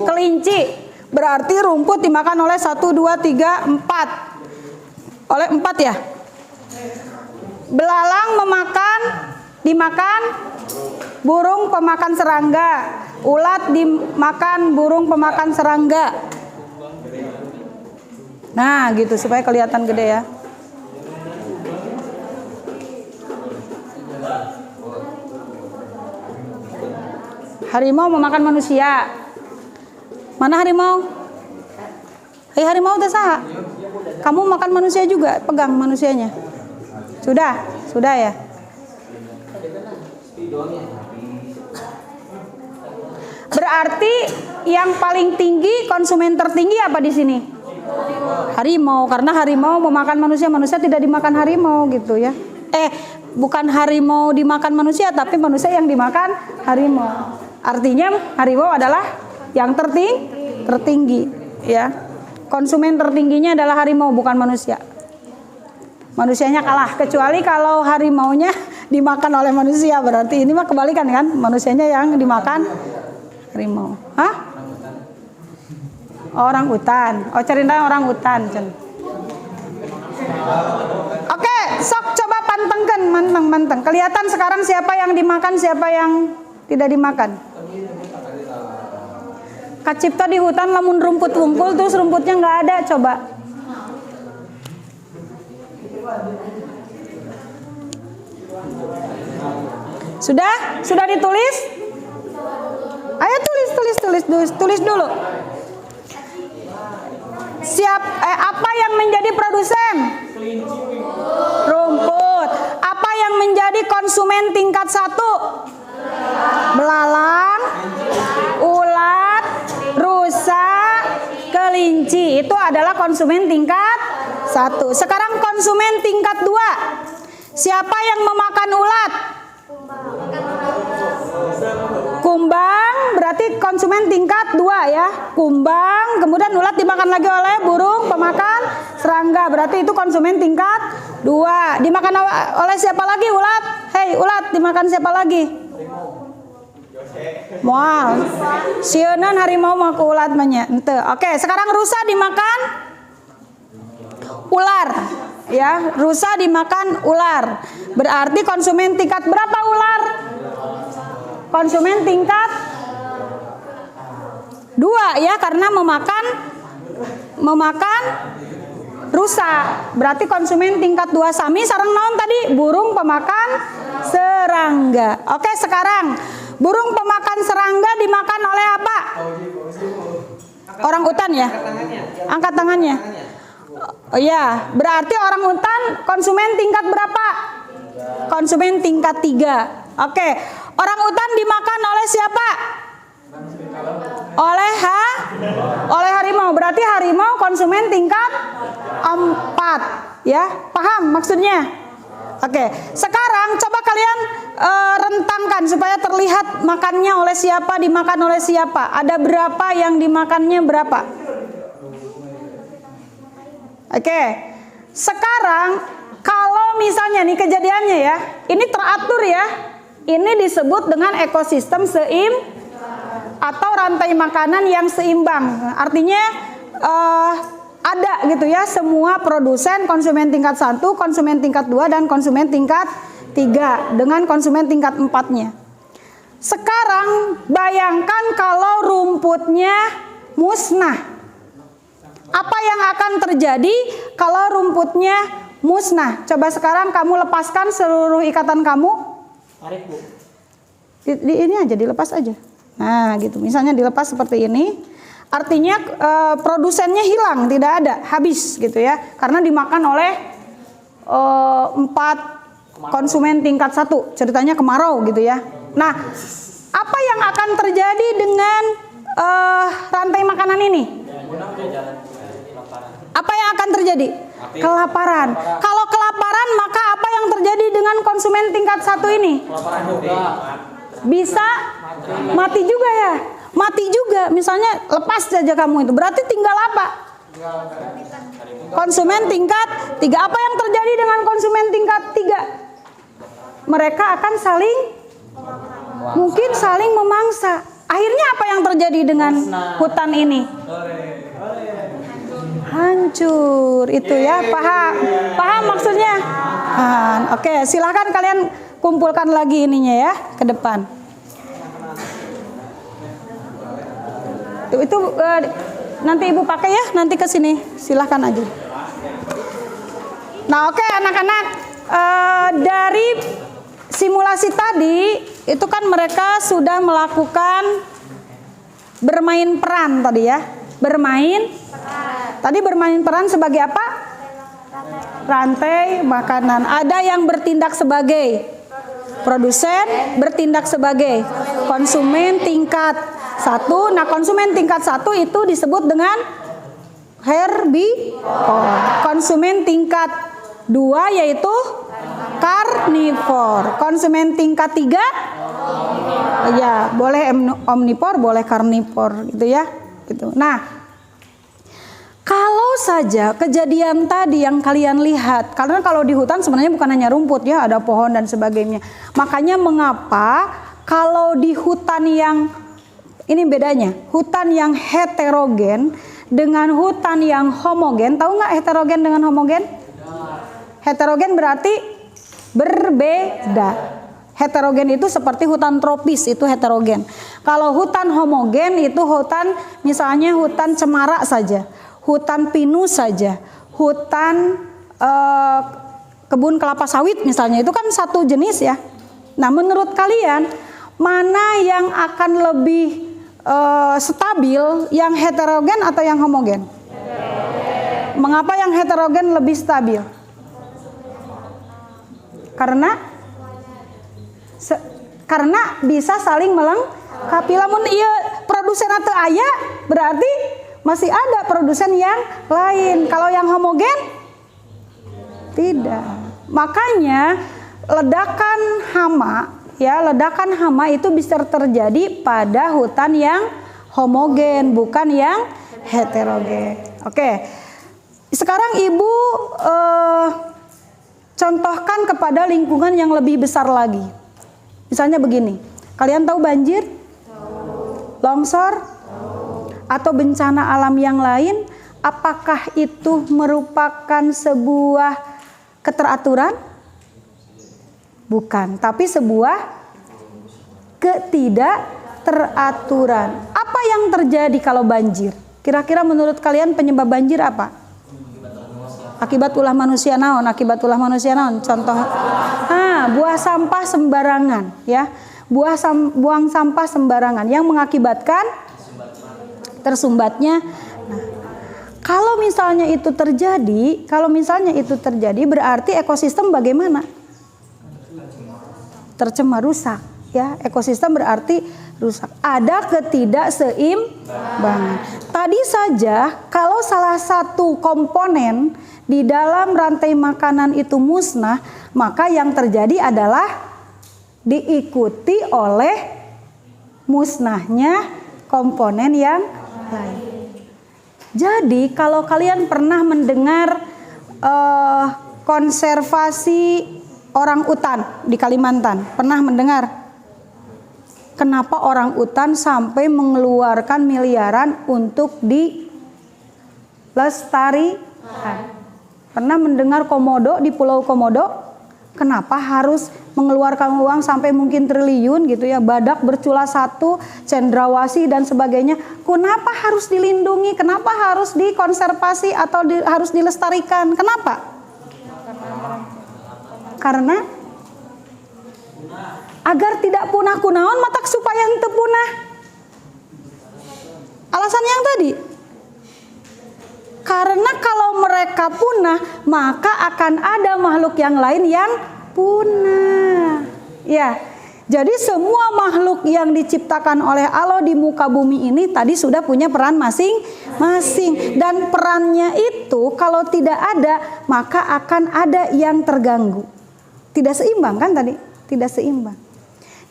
Kelinci. Berarti rumput dimakan oleh 1, 2, 3, 4. Oleh 4 ya? Belalang dimakan burung pemakan serangga. Ulat dimakan burung pemakan serangga. Nah, gitu supaya kelihatan gede ya. Harimau memakan manusia. Mana harimau? Hei harimau teh saha? Kamu makan manusia juga, pegang manusianya. Sudah ya. Berarti yang paling tinggi, konsumen tertinggi apa di sini? Harimau, karena harimau memakan manusia, manusia tidak dimakan harimau gitu ya. Bukan harimau dimakan manusia, tapi manusia yang dimakan harimau. Artinya harimau adalah yang tertinggi ya. konsumen tertingginya adalah harimau, bukan manusia. Manusianya kalah, kecuali kalau harimaunya dimakan oleh manusia, berarti ini mah kebalikan kan, manusianya yang dimakan harimau. Hah? Orang utan. Oh, cerita orang utan. Oke, sok coba pantengkan, manteng. Kelihatan sekarang siapa yang dimakan, siapa yang tidak dimakan. Kacipta di hutan lamun rumput wungkul terus rumputnya nggak ada, coba. Sudah ditulis? Ayo tulis dulu. Apa yang menjadi produsen? Rumput. Apa yang menjadi konsumen tingkat 1? Belalang, ulat, rusa, kelinci. Itu adalah konsumen tingkat 1. Sekarang konsumen tingkat 2. Siapa yang memakan ulat? Kumbang, berarti konsumen tingkat 2 ya. Kumbang, kemudian ulat dimakan lagi oleh burung pemakan serangga, berarti itu konsumen tingkat 2. Dimakan oleh siapa lagi ulat? Hei ulat, dimakan siapa lagi? Moal. Sieun harimau mah ku ulat mah nya. Henteu. Oke, sekarang rusa dimakan ular. Ya, rusa dimakan ular. Berarti konsumen tingkat berapa ular? Konsumen tingkat 2 ya, karena memakan rusa. Berarti konsumen tingkat 2 sami sareng naon tadi? Burung pemakan serangga. Oke, sekarang burung pemakan serangga dimakan oleh apa? Orang utan ya? Angkat tangannya. Oh iya, berarti orang utan konsumen tingkat berapa? Konsumen tingkat 3. Oke, orang utan dimakan oleh siapa? Oleh harimau. Berarti harimau konsumen tingkat 4. Ya, paham maksudnya? Oke, sekarang coba kalian rentangkan supaya terlihat makannya oleh siapa, dimakan oleh siapa. Ada berapa yang dimakannya berapa? Oke, sekarang kalau misalnya nih kejadiannya ya, ini teratur ya, ini disebut dengan ekosistem atau rantai makanan yang seimbang. Artinya ada gitu ya, semua produsen konsumen tingkat 1, konsumen tingkat 2, dan konsumen tingkat 3 dengan konsumen tingkat 4-nya. Sekarang bayangkan kalau rumputnya musnah. Apa yang akan terjadi kalau rumputnya musnah? Coba sekarang kamu lepaskan seluruh ikatan kamu. Tarik, Bu. Ini aja, dilepas aja. Nah gitu, misalnya dilepas seperti ini. Artinya produsennya hilang, tidak ada, habis gitu ya. Karena dimakan oleh 4 konsumen tingkat 1. Ceritanya kemarau gitu ya. Nah, apa yang akan terjadi dengan rantai makanan ini? Apa yang akan terjadi? Kelaparan. Kalau kelaparan, maka apa yang terjadi dengan konsumen tingkat 1 ini? Bisa mati juga ya. Mati juga, misalnya lepas saja kamu itu. Berarti tinggal apa? Konsumen tingkat 3. Apa yang terjadi dengan konsumen tingkat 3? Mereka akan mungkin saling memangsa. Akhirnya apa yang terjadi dengan hutan ini? Hancur. Itu ya, paham maksudnya? Oke, silahkan kalian kumpulkan lagi ininya ya ke depan. Itu nanti ibu pakai ya, nanti ke sini, silahkan aja. Nah oke anak-anak, dari simulasi tadi itu kan mereka sudah melakukan bermain peran tadi ya, tadi bermain peran sebagai apa? Rantai makanan. Ada yang bertindak sebagai produsen, bertindak sebagai konsumen tingkat 1. Nah, konsumen tingkat 1 itu disebut dengan herbivore. Konsumen tingkat 2 yaitu karnivor. Konsumen tingkat 3 ya, boleh omnivor, boleh karnivor gitu ya. Gitu. Nah, Kalau saja kejadian tadi yang kalian lihat, karena kalau di hutan sebenarnya bukan hanya rumput ya, ada pohon dan sebagainya. Makanya mengapa kalau di hutan yang, ini bedanya, hutan yang heterogen dengan hutan yang homogen. Tahu nggak heterogen dengan homogen? Heterogen berarti berbeda. Heterogen itu seperti hutan tropis, itu heterogen. Kalau hutan homogen itu hutan, misalnya hutan cemara saja, hutan pinus saja, hutan kebun kelapa sawit misalnya, itu kan satu jenis ya. Nah, menurut kalian mana yang akan lebih stabil, yang heterogen atau yang homogen? Mengapa yang heterogen lebih stabil? Karena bisa saling melengkapi. Lamun iya produsen atau aya berarti masih ada produsen yang lain. Kalau yang homogen tidak. Makanya ledakan hama itu bisa terjadi pada hutan yang homogen, bukan yang heterogen. Oke. Sekarang Ibu contohkan kepada lingkungan yang lebih besar lagi. Misalnya begini, kalian tahu banjir? Longsor? Atau bencana alam yang lain? Apakah itu merupakan sebuah keteraturan? Bukan, tapi sebuah ketidakteraturan. Apa yang terjadi kalau banjir? Kira-kira menurut kalian penyebab banjir apa? Akibat ulah manusia naon? Akibat ulah manusia naon? Contoh, buah sampah sembarangan, ya. Buang sampah sembarangan yang mengakibatkan tersumbatnya. Nah, kalau misalnya itu terjadi, berarti ekosistem bagaimana? Tercemar, rusak, ya. Ekosistem berarti rusak. Ada ketidakseimbangan. Tadi saja kalau salah satu komponen di dalam rantai makanan itu musnah, maka yang terjadi adalah diikuti oleh musnahnya komponen yang lain. Jadi kalau kalian pernah mendengar konservasi orang utan di Kalimantan, pernah mendengar? Kenapa orang utan sampai mengeluarkan miliaran untuk dilestarikan? Pernah mendengar Komodo di Pulau Komodo? Kenapa harus mengeluarkan uang sampai mungkin triliun gitu ya? Badak bercula satu, cendrawasih dan sebagainya. Kenapa harus dilindungi? Kenapa harus dikonservasi atau harus dilestarikan? Kenapa? Karena agar tidak punah kunaon matak supaya henteu punah. Alasan yang tadi. Karena kalau mereka punah, maka akan ada makhluk yang lain yang punah. Ya. Jadi semua makhluk yang diciptakan oleh Allah di muka bumi ini tadi sudah punya peran masing-masing, dan perannya itu kalau tidak ada, maka akan ada yang terganggu. Tidak seimbang kan tadi? Tidak seimbang.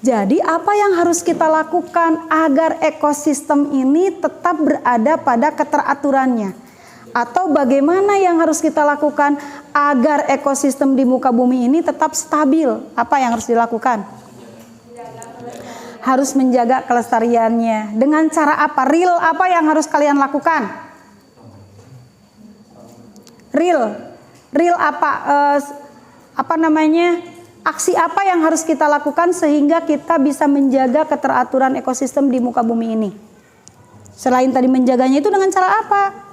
Jadi apa yang harus kita lakukan agar ekosistem ini tetap berada pada keteraturannya? Atau bagaimana yang harus kita lakukan agar ekosistem di muka bumi ini tetap stabil? Apa yang harus dilakukan? Harus menjaga kelestariannya. Dengan cara apa? Real apa yang harus kalian lakukan? Real apa? Aksi apa yang harus kita lakukan sehingga kita bisa menjaga keteraturan ekosistem di muka bumi ini? Selain tadi menjaganya itu dengan cara apa?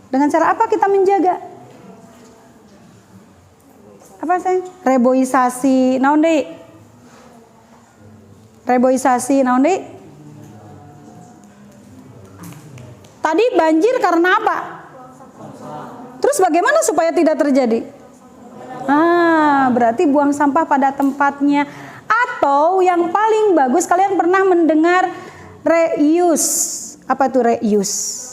Dengan cara apa kita menjaga? Apa sayang? Reboisasi, naon deui? Reboisasi, naon deui? Tadi banjir karena apa? Terus bagaimana supaya tidak terjadi? Berarti buang sampah pada tempatnya. Atau yang paling bagus, kalian pernah mendengar reuse. Apa itu reuse?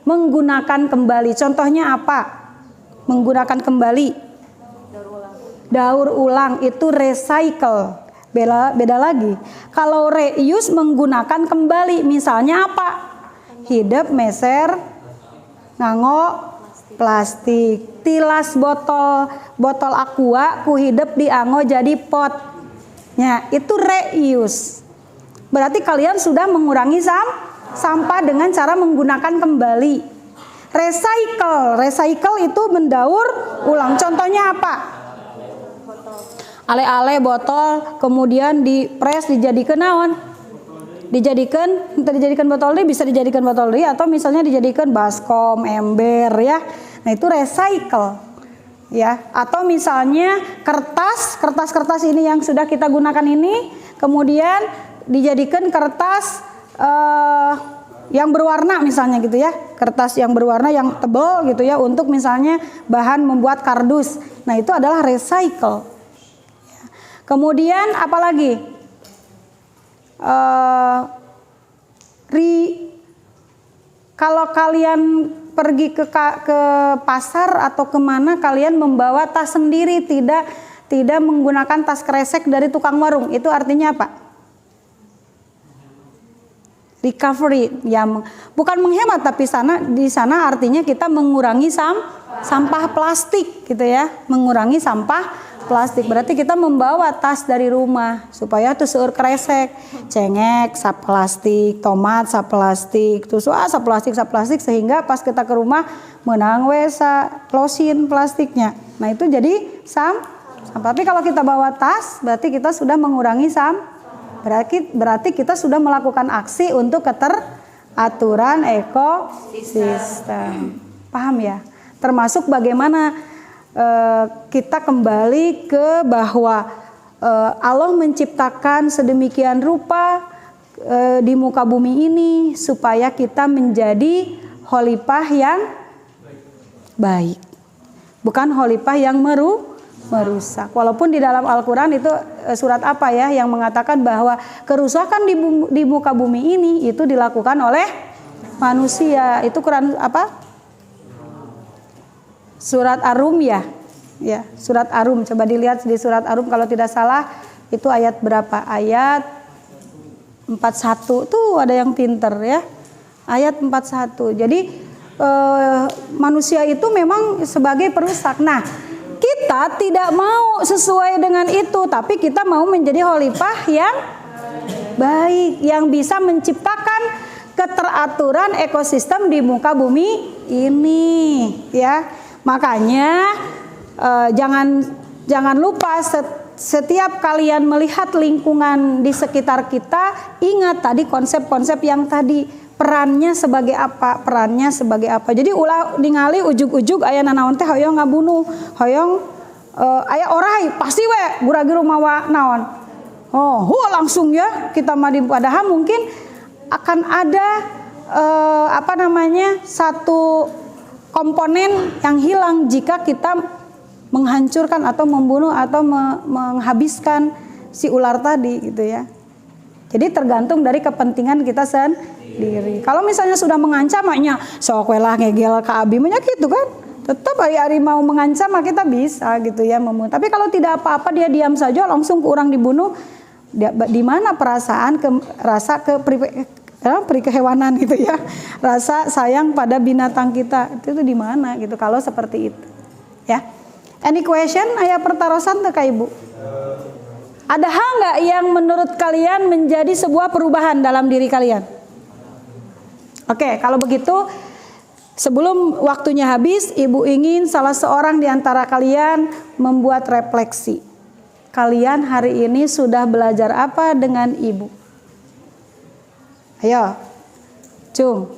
Menggunakan kembali. Contohnya apa? Menggunakan kembali. Daur ulang itu recycle. Beda lagi. Kalau reuse menggunakan kembali, misalnya apa? hidup meser nganggo plastik. Tilas botol aqua ku hidup dianggo jadi pot. Ya, itu reuse. Berarti kalian sudah mengurangi sampah dengan cara menggunakan kembali. Recycle itu mendaur ulang. Contohnya apa? Ale-ale botol kemudian dipres dijadikan naon? Dijadikan botol deui, bisa dijadikan botol deui atau misalnya dijadikan baskom, ember ya. Nah, itu recycle. Ya, atau misalnya kertas ini yang sudah kita gunakan ini kemudian dijadikan kertas yang berwarna misalnya gitu ya. Kertas yang berwarna yang tebal gitu ya untuk misalnya bahan membuat kardus. Nah, itu adalah recycle. Kemudian apalagi? Kalau kalian pergi ke pasar atau kemana kalian membawa tas sendiri, tidak menggunakan tas kresek dari tukang warung, itu artinya apa? Recovery, ya bukan menghemat tapi di sana artinya kita mengurangi sampah plastik gitu ya, mengurangi sampah plastik. Berarti kita membawa tas dari rumah supaya tuh seueur kresek, cengek sap plastik, tomat sap plastik, terus sap plastik sehingga pas kita ke rumah menang we sa closin plastiknya. Nah, itu jadi sampah. Tapi kalau kita bawa tas berarti kita sudah mengurangi berarti kita sudah melakukan aksi untuk keteraturan ekosistem. Paham ya? Termasuk bagaimana kita kembali ke bahwa Allah menciptakan sedemikian rupa di muka bumi ini supaya kita menjadi khalifah yang baik, bukan khalifah yang merusak. Walaupun di dalam Al-Quran itu surat apa ya yang mengatakan bahwa kerusakan di muka bumi ini itu dilakukan oleh manusia. Itu Quran apa? Surat Ar-Rum ya, surat Ar-Rum. Coba dilihat di surat Ar-Rum kalau tidak salah itu ayat berapa? Ayat 41. Tuh ada yang pinter ya. Ayat 41. Jadi manusia itu memang sebagai perusak. Nah, kita tidak mau sesuai dengan itu, tapi kita mau menjadi khalifah yang baik, yang bisa menciptakan keteraturan ekosistem di muka bumi ini ya. Makanya jangan lupa setiap kalian melihat lingkungan di sekitar kita, ingat tadi konsep-konsep yang tadi, perannya sebagai apa? Jadi ulah ningali ujug-ujug aya nanaon teh hoyong ngabunuh, hoyong aya orai pasti we gura-guru mawa naon. Oh, langsung ya kita madi, padahal mungkin akan ada satu komponen yang hilang jika kita menghancurkan atau membunuh atau menghabiskan si ular tadi gitu ya. Jadi tergantung dari kepentingan kita sendiri. Kalau misalnya sudah mengancam maknya sok we lah ngegel ka abi nya gitu kan. Tetap hari mau mengancam kita bisa gitu ya membunuh. Tapi kalau tidak apa-apa dia diam saja langsung ke orang dibunuh, di mana perasaan rasa kehewanan gitu ya, rasa sayang pada binatang kita itu di mana gitu kalau seperti itu ya. Any question? Aya pertarosan tuh Kak Ibu? Ada hal nggak yang menurut kalian menjadi sebuah perubahan dalam diri kalian? Oke, kalau begitu sebelum waktunya habis, Ibu ingin salah seorang di antara kalian membuat refleksi. Kalian hari ini sudah belajar apa dengan Ibu? Ayo, Cung.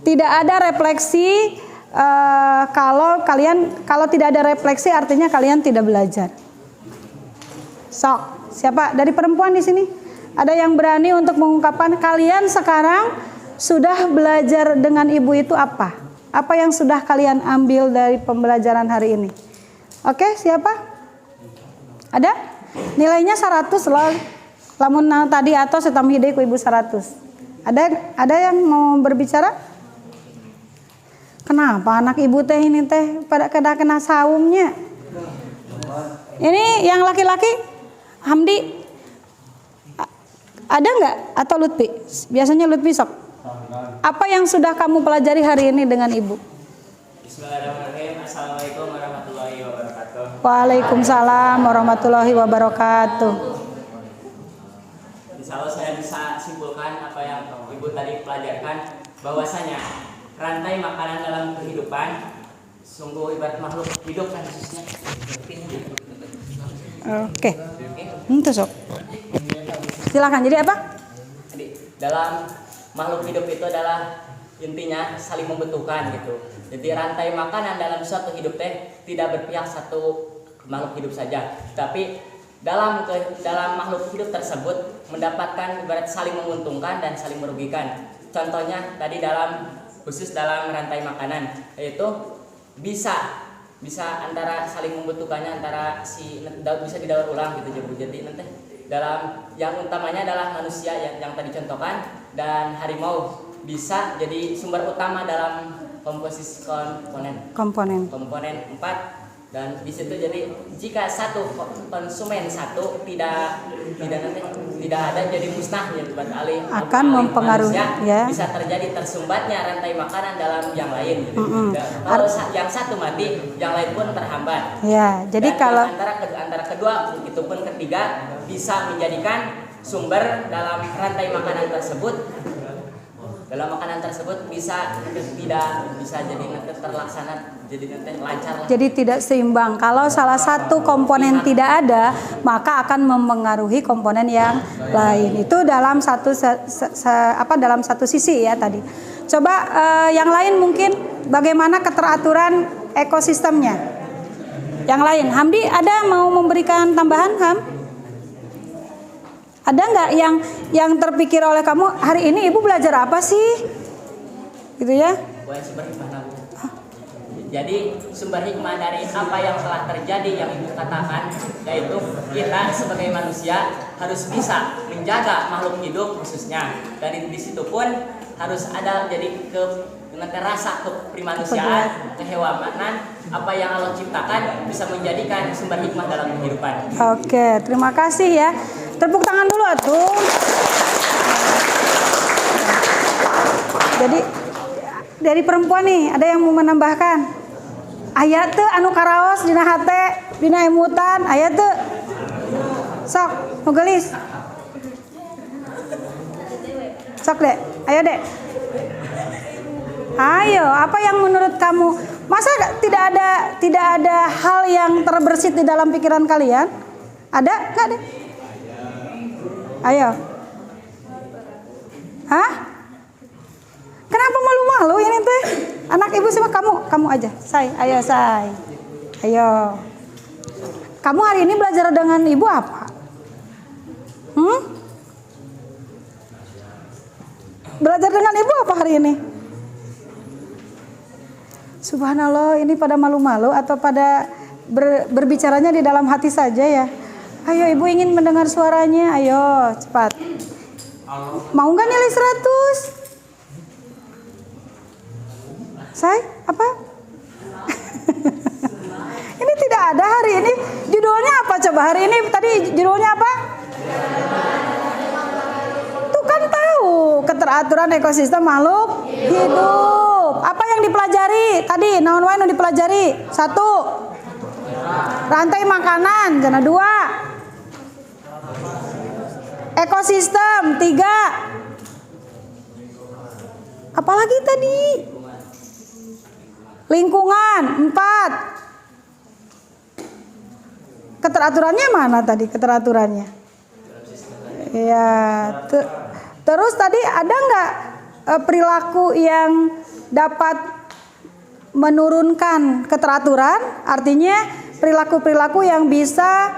Tidak ada refleksi. Kalau tidak ada refleksi artinya kalian tidak belajar. Sok, siapa dari perempuan di sini? Ada yang berani untuk mengungkapkan kalian sekarang sudah belajar dengan Ibu itu apa? Apa yang sudah kalian ambil dari pembelajaran hari ini? Oke, siapa? Ada? Nilainya 100 loh. Lamun tadi atau setamhide ku Ibu 100. Ada yang mau berbicara? Kenapa anak Ibu teh ini teh pada kena saumnya? Ini yang laki-laki Hamdi ada nggak atau Lutfi? Biasanya Lutfi sok. Apa yang sudah kamu pelajari hari ini dengan Ibu? Bismillahirrahmanirrahim. Assalamualaikum warahmatullahi wabarakatuh. Waalaikumsalam warahmatullahi wabarakatuh. Insya Allah saya bisa simpulkan apa yang Ibu tadi pelajarkan, bahwasanya rantai makanan dalam kehidupan sungguh ibarat makhluk hidup kan khususnya. Oke. Itu sok. Silakan. Jadi apa? Jadi dalam makhluk hidup itu adalah intinya saling membutuhkan gitu. Jadi rantai makanan dalam suatu hidup teh tidak berpihak satu makhluk hidup saja, tapi dalam makhluk hidup tersebut mendapatkan ibarat saling menguntungkan dan saling merugikan. Contohnya tadi khusus dalam rantai makanan, yaitu bisa antara saling membutuhkannya antara bisa didaur ulang gitu. Jadi nanti dalam yang utamanya adalah manusia yang tadi contohkan, dan harimau bisa jadi sumber utama dalam komposisi komponen 4, dan di situ jadi jika satu konsumen tidak ada jadi musnah ya, akan mempengaruhi ya. Bisa terjadi tersumbatnya rantai makanan dalam yang lain gitu. Kalau yang satu mati, yang lain pun terhambat. Ya, jadi dan kalau antara kedua itu pun ketiga bisa menjadikan sumber dalam rantai makanan tersebut. Dalam makanan tersebut bisa jadi terlaksana, jadi lancar. Jadi tidak seimbang. Kalau salah satu komponen tidak ada, maka akan mempengaruhi komponen yang lain. Itu dalam dalam satu sisi ya tadi. Coba yang lain mungkin bagaimana keteraturan ekosistemnya. Yang lain, Hamdi ada mau memberikan tambahan, Ham? Ada nggak yang terpikir oleh kamu hari ini Ibu belajar apa sih? Gitu ya? Jadi sumber hikmah dari apa yang telah terjadi yang Ibu katakan, yaitu kita sebagai manusia harus bisa menjaga makhluk hidup khususnya. Dari di situ pun harus ada jadi rasa keprimanusiaan, kehewanan, apa yang Allah ciptakan bisa menjadikan sumber hikmah dalam kehidupan. Oke, terima kasih ya. Tepuk tangan dulu atuh. Jadi dari perempuan nih, ada yang mau menambahkan? Aya teu anu karaos dina hate, dina emutan, aya teu? Sok, nu geulis. Sok dek, ayo dek. Ayo, apa yang menurut kamu? Masa tidak ada hal yang terbersit di dalam pikiran kalian? Ada nggak deh? Ayo. Hah? Kenapa malu-malu ini teh? Anak ibu sama kamu aja. Ayo say. Ayo. Kamu hari ini belajar dengan ibu apa? Belajar dengan ibu apa hari ini? Subhanallah, ini pada malu-malu atau pada berbicaranya di dalam hati saja ya? Ayo ibu ingin mendengar suaranya, ayo cepat. Mau nggak nilai 100? Say, apa? Ini tidak ada hari ini. Judulnya apa coba hari ini? Tadi judulnya apa? Tuh kan tahu, keteraturan ekosistem makhluk hidup. Apa yang dipelajari? Tadi naon wae nu dipelajari? 1. Rantai makanan, jana 2. Ekosistem 3. Apalagi tadi? Lingkungan 4. Keteraturannya mana tadi keteraturannya? Ya, terus tadi ada nggak perilaku yang dapat menurunkan keteraturan? Artinya perilaku-perilaku yang bisa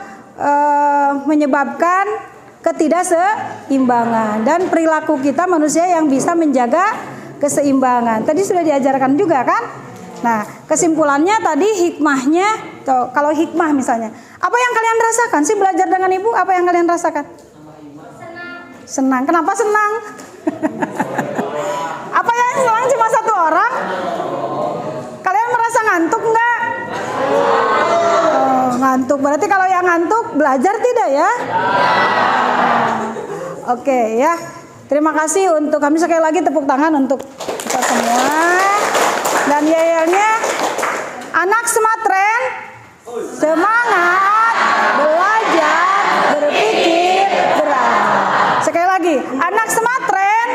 menyebabkan ketidakseimbangan, dan perilaku kita manusia yang bisa menjaga keseimbangan. Tadi sudah diajarkan juga kan? Nah, kesimpulannya tadi hikmahnya, kalau hikmah misalnya, apa yang kalian rasakan sih belajar dengan ibu? Apa yang kalian rasakan? Senang. Kenapa senang? Apa yang senang cuma 1 orang? Kalian merasa ngantuk nggak? Oh, ngantuk. Berarti kalau yang ngantuk belajar tidak ya? Oke ya. Terima kasih untuk kami, sekali lagi tepuk tangan untuk kita semua. Dan yel-yelnya, anak Sematren, semangat, belajar, berpikir, gerak. Sekali lagi, anak Sematren,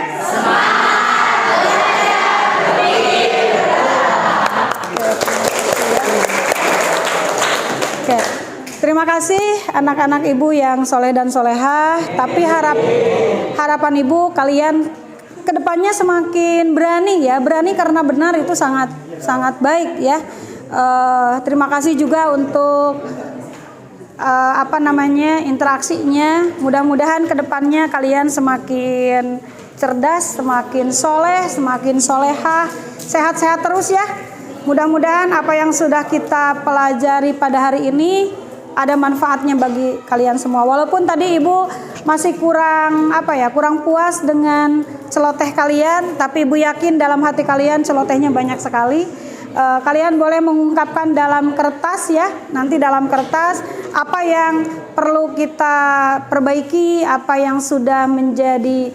oke. Terima kasih anak-anak ibu yang soleh dan solehah. Tapi harapan ibu kalian kedepannya semakin berani ya, berani karena benar itu sangat sangat baik ya. Terima kasih juga untuk interaksinya. Mudah-mudahan kedepannya kalian semakin cerdas, semakin soleh, semakin solehah, sehat-sehat terus ya. Mudah-mudahan apa yang sudah kita pelajari pada hari ini ada manfaatnya bagi kalian semua. Walaupun tadi ibu masih kurang puas dengan celoteh kalian, tapi ibu yakin dalam hati kalian celotehnya banyak sekali. Kalian boleh mengungkapkan dalam kertas ya, nanti dalam kertas apa yang perlu kita perbaiki, apa yang sudah menjadi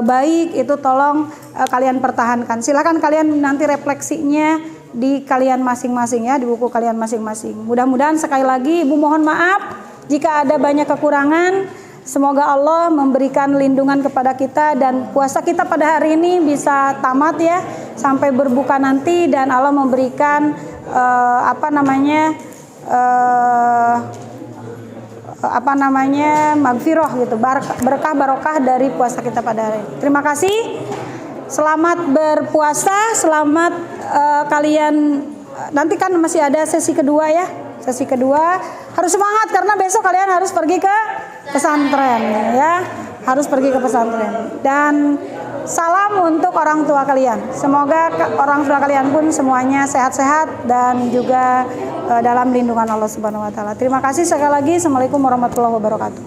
baik itu tolong kalian pertahankan. Silakan kalian nanti refleksinya di kalian masing-masing ya, di buku kalian masing-masing. Mudah-mudahan sekali lagi ibu mohon maaf jika ada banyak kekurangan. Semoga Allah memberikan lindungan kepada kita dan puasa kita pada hari ini bisa tamat ya sampai berbuka nanti, dan Allah memberikan magfirah gitu, berkah barokah dari puasa kita pada hari ini. Terima kasih. Selamat berpuasa, selamat kalian, nanti kan masih ada sesi kedua ya. Sesi kedua harus semangat karena besok kalian harus pergi ke pesantren ya. Harus pergi ke pesantren. Dan salam untuk orang tua kalian. Semoga orang tua kalian pun semuanya sehat-sehat dan juga dalam lindungan Allah Subhanahu wa taala. Terima kasih sekali lagi. Assalamualaikum warahmatullahi wabarakatuh.